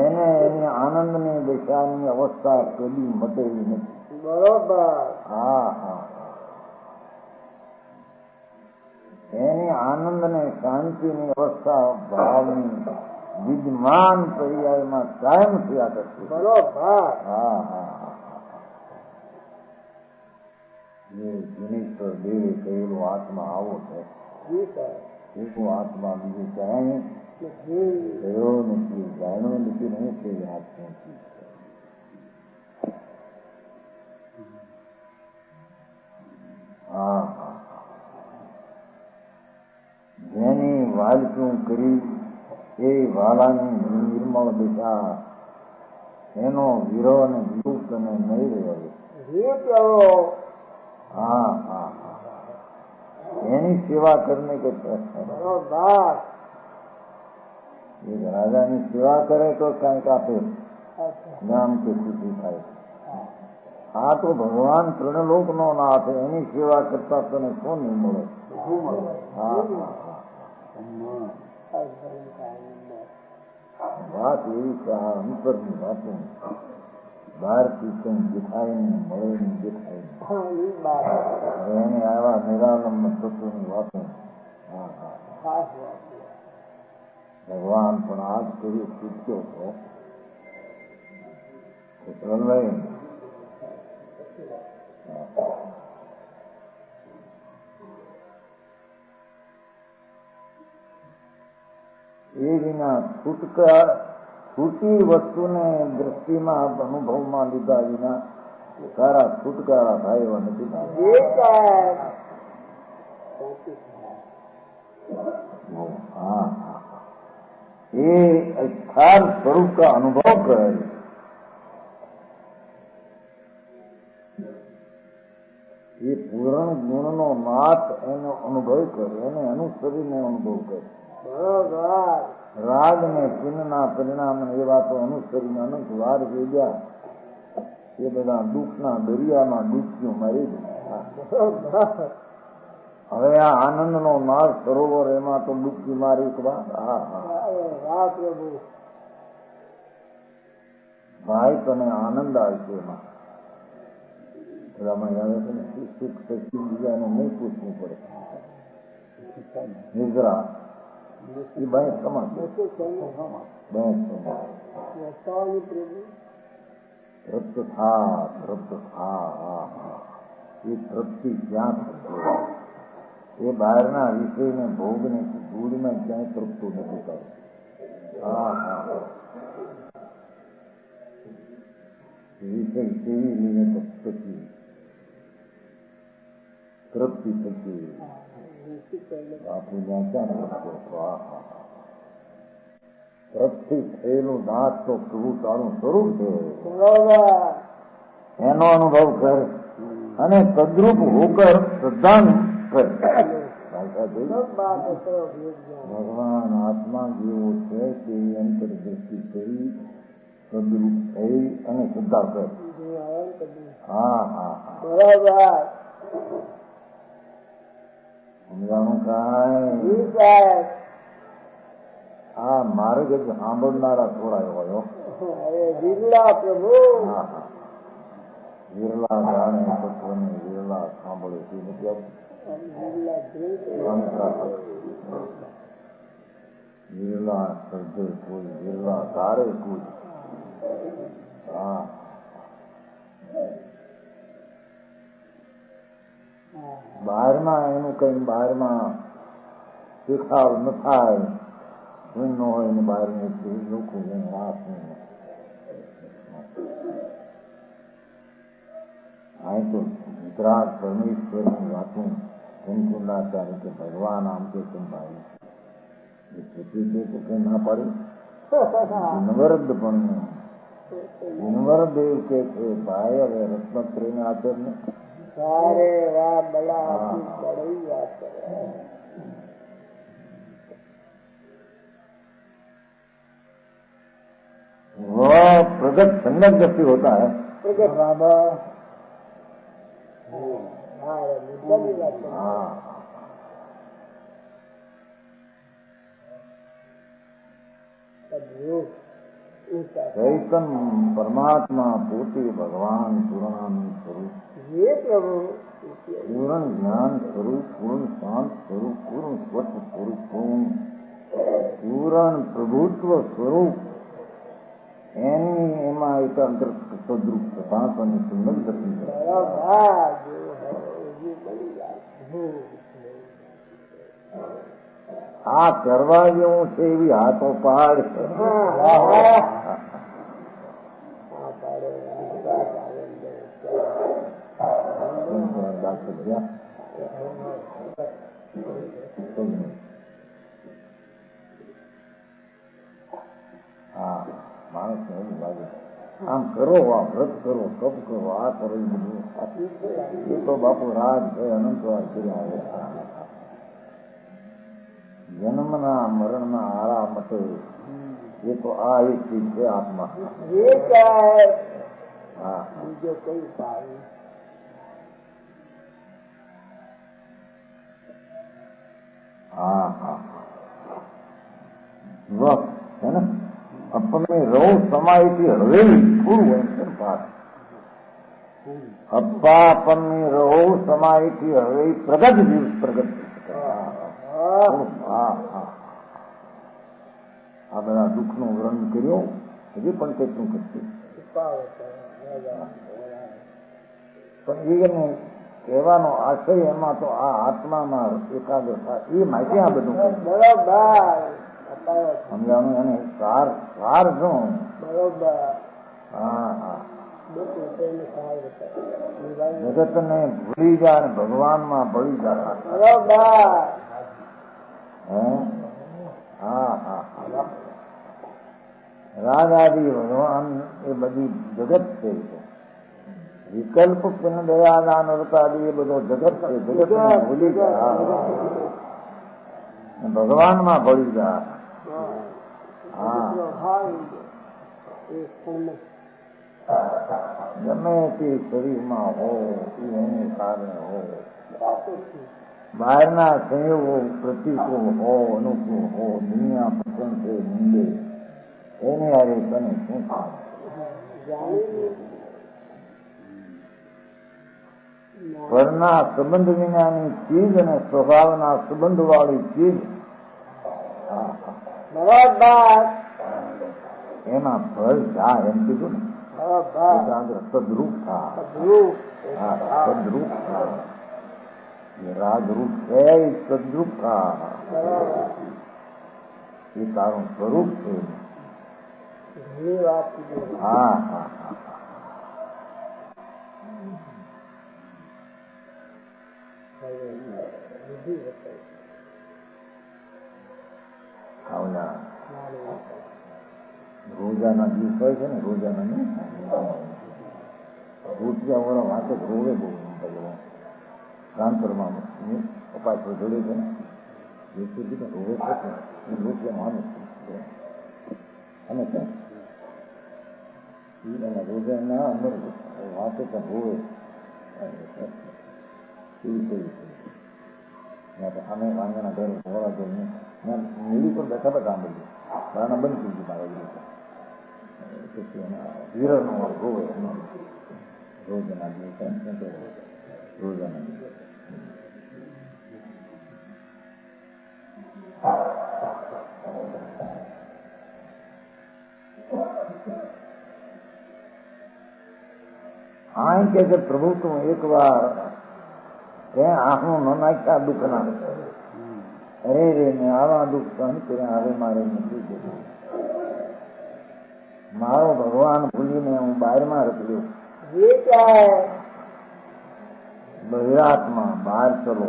એને એની આનંદની દશાની અવસ્થા કદી મટેલી નથી. બરોબર હા હા એની આનંદ ને શાંતિની અવસ્થા ભાવની વિદ્યમાન પર્યાયમાં કાયમ થયા કરશે. બરોબર હા હા જે ગુણેશ્વર દેવે કહેલું આત્મા આવો છે. એવું આત્મા બીજું ક્યાંય ગયો નથી, જાણ્યો નથી. નહીં તે આત્મા હા હા જેની વાલચું કરી એ વાલાની નિર્મળ દિશા એનો વિરોહ અને વિરુદ્ધ અને નહીં રહ્યો. હા હા એની સેવા કરને કે બરોબર. એક રાજાની સેવા કરે તો કંઈક આપે જ્ઞાન કે ખુશી થાય. આ તો ભગવાન ત્રણલોક નો નાથ, એની સેવા કરતા તને શું નહીં મળે. હા વાત એવી છે, આ અંતરની વાતો બહારથી કઈ દેખાય નહીં, મળે નહીં, દેખાય નહીં. હવે એને આવા નિરાલંબ તત્વની વાતો. હા હા, ભગવાન પણ આજ કરી છૂટ્યો છો લઈ. એ વિના છૂટી વસ્તુને દ્રષ્ટિમાં અનુભવમાં લીધા વિના સારા છુટકારા થાય એવા નથી. हाँ ये अक्षर स्वरूप का अनुभव करे, ये पूर्ण गुण नो नाथ एनो अनुभव करे, એને અનુસરીને અનુભવ કરે. રાગ ને ચિહ્નના પરિણામ એવા તો અનુસરીને અનંત વાર વેગ્યા એ બધા દુઃખના દરિયામાં ડૂબક્યું મારી ગયા. હવે આ આનંદ નો નાદ સરોવર એમાં તો ડૂબકી મારી. ભાઈ તને આનંદ આવશે એમાં. પેલામાં આવે છે ને સુખ શક્તિ બીજાને નહીં પૂછવું પડે. નિદ્રા એ ભાઈ સમાજ તૃપ્ત થા તૃપ્ત થા. એ તૃપ્તિ ક્યાં થશે? એ બહારના વિષયને ભોગને ધૂળમાં ક્યાંય તૃપ્તું નથી કરતું. હા હા, વિષય કેવી લઈને થકી તૃપ્તિ થકી બાપુ જ્યાં ક્યાં થતો. હા હા, તૃપ્તિ થયેલું દાંત તો પ્રભુ તારું સ્વરૂપ છે, એનો અનુભવ કર અને તદ્રુપ હોકર શ્રદ્ધા કર. ભગવાન આત્મા જેવો છે તેવી અંતરદ્રષ્ટિ કરી તદ્રુપ થઈ અને શ્રદ્ધા કર. હા હા હા, બરાબર સમજાણું કાંઈ? આ માર્ગ જ સાંભળનારા થોડા હોય. પ્રભુ હા હા, વિરલા જાણે તત્વને વિરલા સાંભળે તે નથી આવતું. વિરલા સર્જે કોઈ, વિરલા ધારે કોઈ. હા, બહારમાં એનું કઈ બહારમાં શિખાવ ન થાય ન હોય ને બહાર લોકો રાત આ તો ગુજરાત પરમેશ્વરની વાતું જનકુંડાચાર્ય કે ભગવાન આમ કે કેમ ભાઈ તો કઈ ના પાડી. વિનવરદ પણ વિનવરદેવ કે છે ભાઈ હવે રત્નત્રય ને આચરને वो प्रगट संगत दृष्टि होता है. चैतन परमात्मा पोते भगवान पूर्णानंद स्वरूप, पूर्ण ज्ञान स्वरूप, पूर्ण शांत स्वरूप, पूर्ण स्वच्छ स्वरूप, पूर्ण प्रभुत्व स्वरूप એની એમાં એકાંતર સદરૂપ પ્રભાત અને સુંદર દર્શન કરે. આ કરવા જેવું છે એવી હાથો પાડ છે. હા, માણસ ને એવું લાગે આમ કરો, આ વ્રત કરો, તપ કરો, આ કરો, એ બધું એ તો બાપુ રાજ છે, અનંતવાર કર્યા આવે. જન્મના મરણના આરા મટે એ તો આ એક ચીજ છે આત્મા. એ કહેવાય. હા બીજો કઈ ઉપાય નહીં. હા હા બસ છે ને अपने रो समाय की हवेली पूर्व एम છે ને પાઠ. અપ્પા આપણની રહો સમાય की हवेली પ્રગટ દિવસ પ્રગટ. હા હા આ બધા દુઃખનું વર્ણન કર્યું હજી પણ કેટલું કરશે પણ એને કહેવાનો આશય એમાં તો આ આત્મામાં એકાગ્રતા એ માહિતી આ બધું બરોબર સમજાવવાનું એને સાર સાર શું. બરોબર હા હા બરોબર જગત ને ભૂલી જાય અને ભગવાનમાં ભળી જાય. હે હા હા હા રાજાજી ભગવાન એ બધી જગત છે. વિકલ્પ પુન દયાદાન અવતારી એ બધો જગત છે. જગત ભૂલી ગયા ભગવાનમાં ભળી ગયા. હા ગમે તે શરીરમાં હો એને કારણે હો બહારના સંયોગો પ્રતિકો હો અનુકૂળ હો દુનિયા પસંદ છે નિંદે એને હારે તને શું થાય. પરના સંબંધ વિનાની ચીજ અને સ્વભાવના સંબંધ વાળી ચીજ એમાં ફળ જાય એમ કીધું ને સદરૂપ થા. સદરૂપ થા રાજરૂપ છે સદરૂપ થા એ તારું સ્વરૂપ છે. હા હા હા આવલા રોજાના દિવસ હોય છે ને રોજાના નહીં રૂપિયા વાળા વાતે રોવે બહુ ટ્રાન્સફરમાં અપાસ જોડે છે ને રોવે છે રૂપિયા માનું અને રોજાના અંદર વાતે પણ રોવે અમે વાંગાના ઘરે હોવા જઈને મીડી પર બેઠા બેઠા સાંભળીએ બારણા બંધ થઈ ગયું મારા પછી એના વિરળનો રોવે રોજના દિવસે રોજાના દિવસે આ કે છે પ્રભુ તું એક વાર ત્યાં આંખનું ન નાખ્યા દુઃખના અરે રે મેં આવા દુઃખ સહન કર્યા હવે મારે નથી જતું. મારો ભગવાન ભૂલીને હું બહારમાં રખડ્યો. બહિરાતમાં બહાર ચલો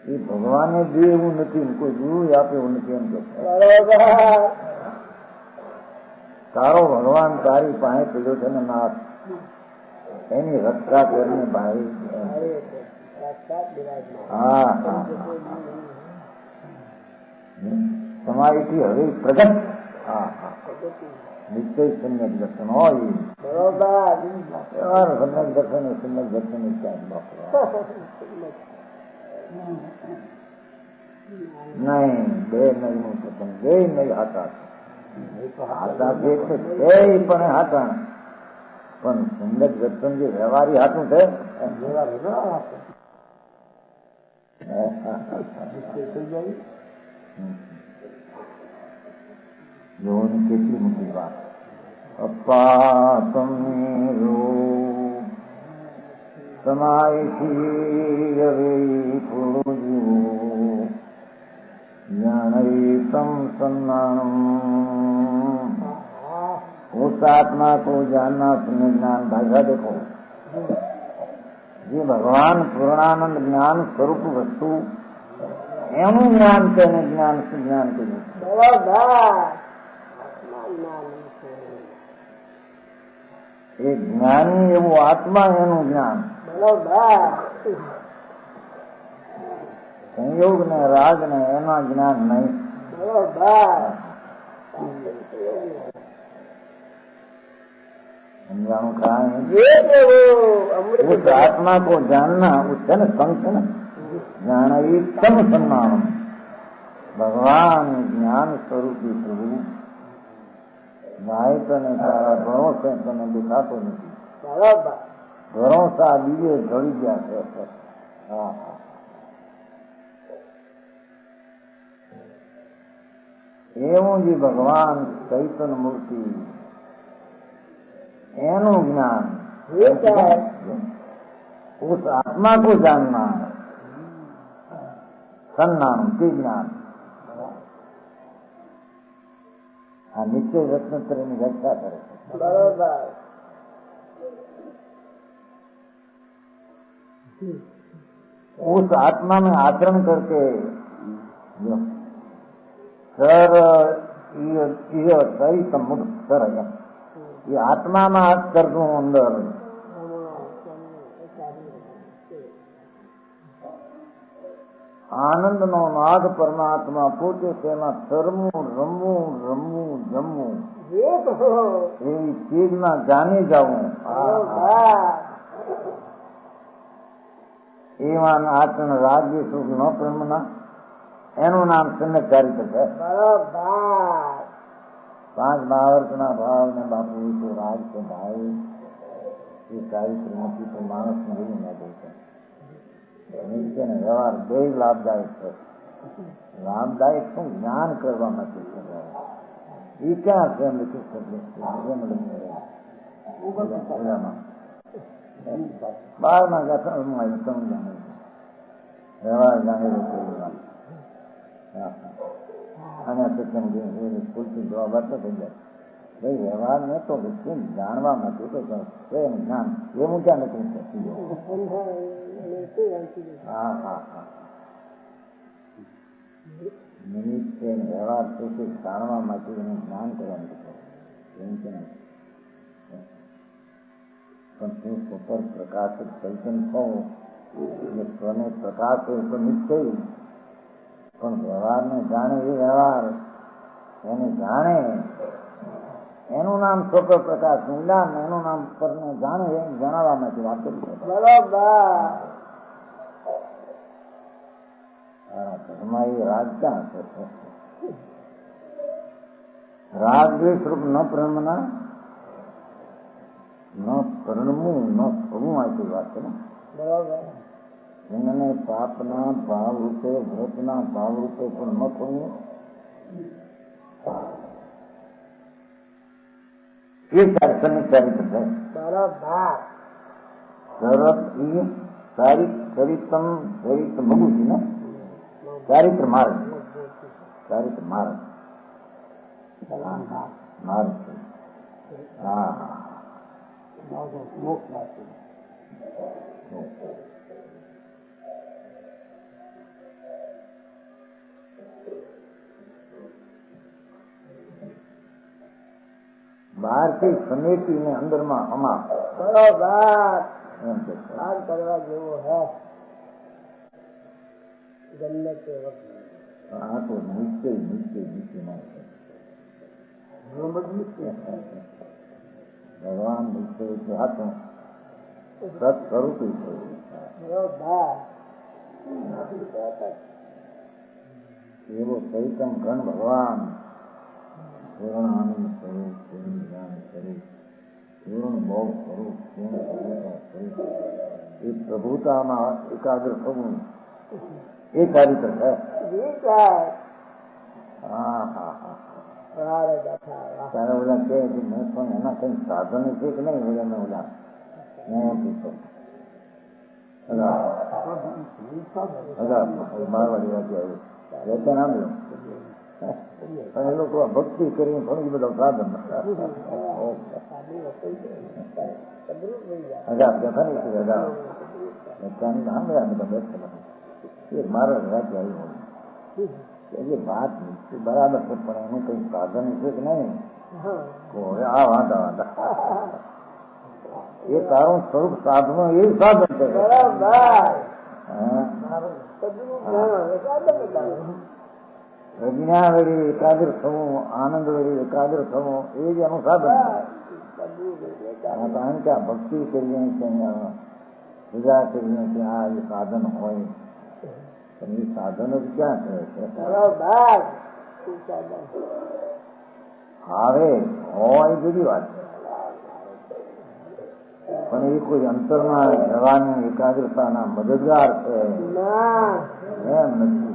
એ ભગવાને દે એવું નથી કોઈ ગુરુ આપે એવું નથી એમ કે તારો ભગવાન તારી પાસે પીડ્યો છે ને નાથ એની રક્ષા કરીને ભાઈ. હા હા તમારીથી હવે પ્રગટ. હા હા નિશ્ચય સમ્યક દર્શન હોય બરોબર સમ્યક દર્શન સમ્યક દર્શન નહીં બે નહીં નું પ્રસંગ બે નહીં હતા હાથા છે પણ હાથા પણ સમ્યક દર્શન જે વ્યવહારી હાથું છે જોવાની કેટલી મોટી વાત. અપ્પા તમે રો તમારી હવે થોડું જાણમ સન્માન उस आत्मा को जानना तुम्हें ज्ञान भाषा देखो જે ભગવાન પૂર્ણાનંદ જ્ઞાન સ્વરૂપ વસ્તુ એનું જ્ઞાન છે એને જ્ઞાન સુજ્ઞાન કર્યું. એ જ્ઞાની એવું આત્મા એનું જ્ઞાન. બરોબર. સંયોગ ને રાગ ને એના જ્ઞાન નહીં. બરોબર. समझाणु कहा है ये तो वो अमृत उस आत्मा को जानना उससे न संत न जाना ये तम सम्मान भगवान ज्ञान स्वरूपी प्रभु गाय तने सारा घरों से तने दिखातो नहीं. बरोबर. घरों सा दिए ढળી ગયા છે. હા એવું જે ભગવાન ચૈતન્ય મૂર્તિ એનું જ્ઞાન उस आत्मा को जानना सन्नाम के ज्ञान આ નિશ્ચય રત્નત્રયની વ્યાખ્યા કરે છે. बरोबर. उस आत्मा में आचरण करके सर सही समुद्र सर ये आत्मा में हाथ कर दूं अंदर આનંદ નો નાદ પરમાત્મા પોતે તેમાં તરવું રમવું રમવું જમવું ये तो એવી ચીજમાં જાણી જવું એવા આચરણ રાજ્ય સુખ ન પ્રેમના એનું નામ સમ્યક ચારિત્ર છે. बरोबर. 5 મહાવર્તના ભાવ ને બાપુ તો રાજ કે ભાઈ એ ચારિત્ર નથી તો માણસ ને એવું ન દેશે. નિત્ય ને વ્યવહાર બે લાભદાયક છે. લાભદાયક શું જ્ઞાન કરવા માટે છે. એ ક્યાં છે બહારના જાણવું વ્યવહાર જાણી અને સ્કૂલથી જવાબ આપતો થઈ જાય ભાઈ વ્યવહાર ને તો જાણવા માટે પ્રેમ જ્ઞાન એવું ક્યાં નથી. હા હા હા નિમિત્ત છે વ્યવહાર છે તે જાણવા માટે એનું જ્ઞાન કરવાનું છે. એમ કે પણ તું સ્વતર પ્રકાશ ચૈતન્ય થવું એટલે સ્વને પ્રકાશ હોય તો નિશ્ચય પણ વ્યવહારને જાણે એ વ્યવહાર એને જાણે એનું નામ સ્વતર પ્રકાશ નું જ્ઞાન એનું નામ પરને જાણે એમ જણાવવા માટે વાત કરી છે. बरोबर. ધર્મમાં એ રાગ ક્યાં છે? રાગ દ્વેષ રૂપ ન પ્રેમના ન પરણવું ન થવું આટલી વાત છે ને. बरोबर. એને પાપના ભાવ રૂપે વ્રતના ભાવ રૂપે પણ ન થવું એ ચારિત્રની ચારિત્ર છે. बरोबर. શરદ એ ચરિત્રમ ચરિત્ર બગુ છે ને ચારિત્ર માર્ગ ચારિત્ર માર્ગ માર્ગ છે. હા બહારથી સમેટીને અંદરમાં અમા बरोबर. એમ કે काम करवा જેવો है जन्म के वक्त. આ તો નિશ્ચય નિશ્ચય નિશ્ચય ના છે. ભગવાન નિશ્ચય છે હાથું સત સ્વરૂપી છે. बरोबर. એવો ચૈતન ઘન ભગવાન પૂર્ણ આનંદ સ્વરૂપ પૂર્ણ જ્ઞાન સ્વરૂપ પૂર્ણ ભાવ સ્વરૂપ પૂર્ણ પ્રભુતા સ્વરૂપ એ પ્રભુતામાં એકાગ્ર થવું એ ચારિત્ર છે. ठीक है. હા હા હા अरे बैठा वाह. ત્યારે ઓલા કહે કે મેં પણ એના કઈ સાધન છે કે નહીં ઓલા મેં ઓલા મેં એમ પૂછો મારવાડી વાત આવ્યું વેતન આવ્યું પણ એ લોકો આ ભક્તિ કરીને ઘણું બધો સાધન અગાઉ દેખાની છે અગાઉ વેચાની સાંભળ્યા બધા બેઠેલા એ મારા રાતે આવ્યું એ વાત બરાબર છે પણ એનું કઈ સાધન છે કે નહીં હવે આ વાંધા વાંધા એ તારું સ્વરૂપ સાધનો એ સાધન છે. બરાબર. હા. બધું જ્ઞાન એકાદમ બતાવે. પ્રજ્ઞા વળી એકાગ્ર થવું, આનંદ વળી એકાગ્ર થવું એ જ એનું સાધન છે. કારણ કે આ ભક્તિ કરીએ છીએ, પૂજા કરીએ છીએ, આ એ સાધન હોય પણ એ સાધન જ ક્યાં છે? બરાબર. આવે હોય જુદી વાત છે, પણ એ કોઈ અંતરમાં જવાની એકાગ્રતાના મદદગાર છે ના એમ નથી.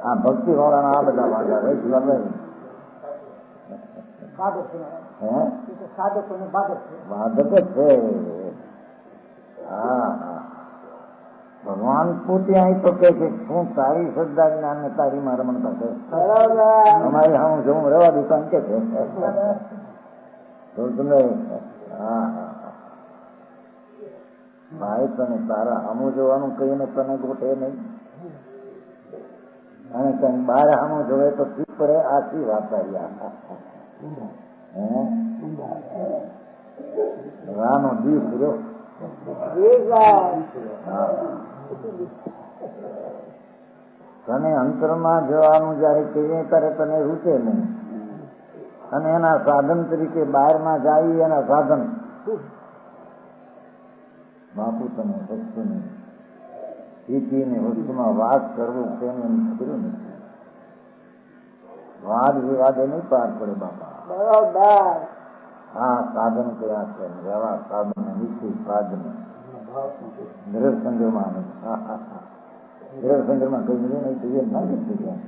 આ ભક્તિ વાળાના આ બધા વાંધા રહે છે. સાધકોને બાધક છે. બાધક જ છે. હા હા, ભગવાન પોતે અહીં તો કે શું તારી શ્રદ્ધા જ્ઞાન ને તારી મારા મન પાસે અમારી હું જવું રહેવા દુકાન કે છે. હા હા, ભાઈ તને તારા હમું જોવાનું કહીને તને ગોઠે નહીં, અને કઈ બાર હમું જોવે તો ઠીક પડે. આથી વાત રાનો દીપ રહ્યો. તને અંતરમાં જવાનું જયારે કહીએ ત્યારે તને રૂચે નહીં, અને એના સાધન તરીકે બહારમાં જાય એના સાધન બાપુ તને વસ્તુ નહીં. સ્થિતિની વસ્તુમાં વાત કરવું તેમ એમ ખબર નથી. વાદ વિવાદે નહીં પાર પડે બાપા. બરોબર. હા, સાધન કયા છે? વ્યવહાર સાધન નિશ્ચિત સાધન દ્રઢ સંગ્રહમાં દ્રઢ સંગ્રહમાં કઈ મળે નહીં તો એ ના નથી ગયા.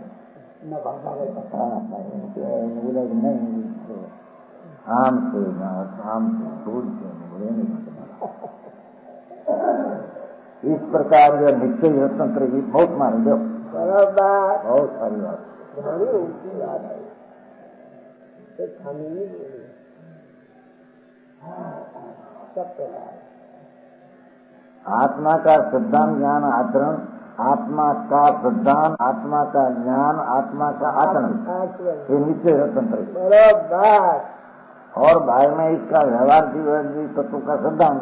આમ છે આમ છે ભૂલ છે બોલે નહીં. इस प्रकार जो निश्चय स्वतंत्र ही बहुत मारे दो. बराबर. बहुत सारी बात. घणी ऊंची बात है. एक खाने नहीं बोली. सब प्रकार. आत्मा का सिद्धांत ज्ञान आचरण, आत्मा का सिद्धांत, आत्मा का ज्ञान, आत्मा का आचरण, ये निश्चय स्वतंत्र. बराबर. और भाई में इसका व्यवहार जीवन तत्व का सिद्धांत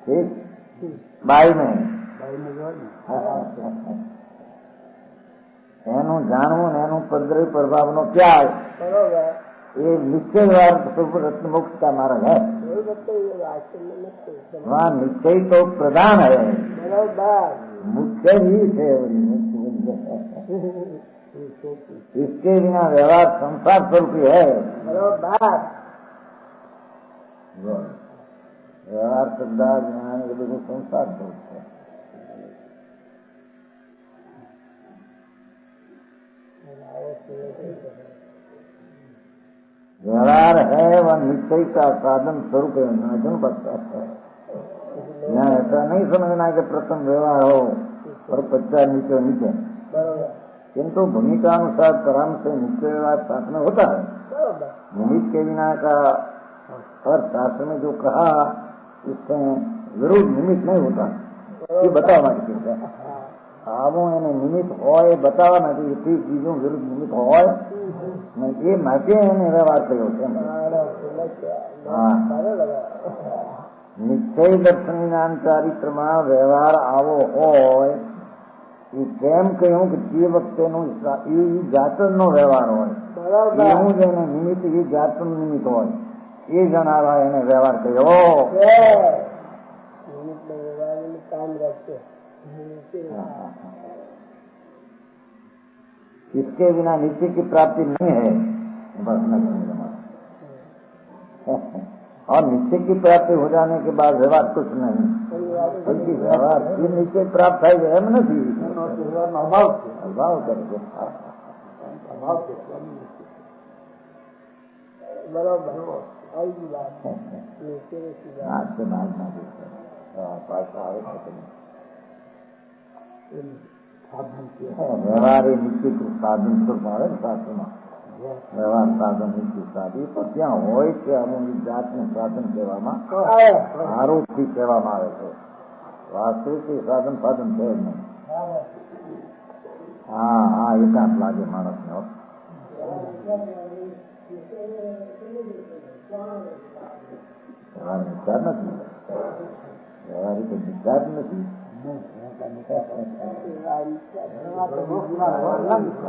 ठीक બાઈ ને એનું જાણવું ને એનું પદ્ધતિ પ્રભાવનો ત્યાગ એ નિશ્ચય મુક્ત का मार्ग है. वहाँ निश्चय तो प्रधान है, मुख्य ही है. इसके बिना व्यवहार संसार स्वरूपी है. व्यवहार श्रद्धा ज्ञान ये બધું સંસાર સ્વરૂપ છે. व्यवहार है वह निश्चय का साधन स्वरूप है, नाचन पड़ता है. यहाँ ऐसा नहीं समझना कि प्रथम व्यवहार हो और पश्चात नीचे नीचे, किंतु भूमिका अनुसार क्रम से निश्चय व्यवहार साथ में होता है. निमित्त के बिना का और शास्त्र में जो कहा इससे विरोध निमित्त नहीं होता. ये बतावा માટે છે. આવો એને નિમિત્ત હોય બતાવવા માટે એ બીજું વિરુદ્ધ નિમિત્ત હોય ને એ માટે એને વ્યવહાર કર્યો છે. હા, નિશ્ચય દર્શન જ્ઞાન ચારિત્રમાં વ્યવહાર આવો હોય એ કેમ કહ્યું કે જે વખતેનું એ જાતનનો વ્યવહાર હોય એવું જ એને નિમિત્ત એ જાતનું નિમિત્ત હોય ये जनावा એને व्यवहार કર્યો. इसके बिना निश्चय की प्राप्ति नहीं है. बस और निश्चय की प्राप्ति हो जाने के बाद व्यवहार कुछ नहीं. बल्कि व्यवहार फिर निश्चय प्राप्त है एम नहीं अभाव करके बराबर. आपके बाद पासा આવે વ્યવહાર એ નિશ્ચિત સાધન સ્વરૂપ આવે ને શાસ્ત્રમાં. વ્યવહાર સાધન નિશ્ચિત સાધન તો ત્યાં હોય છે. અમુક જાતનું સાધન કહેવામાં આરોપથી કહેવામાં આવે છે. વાસ્તવિક સાધન સાધન છે જ નહીં. હા હા એકાંત લાગે માણસને. વ્યવહાર વિચાર નથી, વ્યવહારિક વિચાર નથી.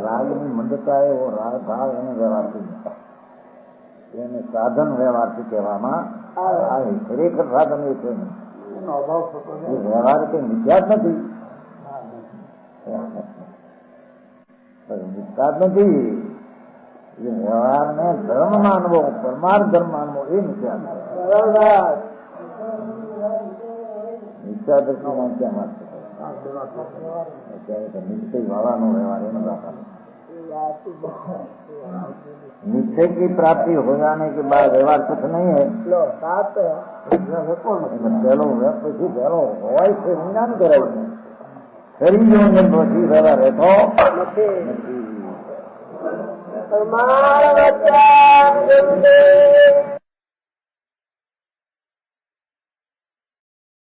રાગની મંદતા એવો રાગ ભાવ એને વ્યવહારથી એને સાધન વ્યવહારથી કહેવામાં આવે. ખરેખર સાધન એ છે એ વ્યવહાર કઈ વિચાર નથી, વિચાર નથી. એ વ્યવહારને ધર્મ માનવો, પરમાર્થ ધર્મ માનવો એ વિચાર નિશ્ચય દર્શન ક્યાં વાત છે? નિશ્ચય વાળાનો व्यवहार એનો दाखा निश्चय की प्राप्ति हो जाने के बाद व्यवहार कुछ नहीं है. पहलो હોય છે વિજ્ઞાન કરાય શરીર પછી વ્યવહાર રહેતો નથી.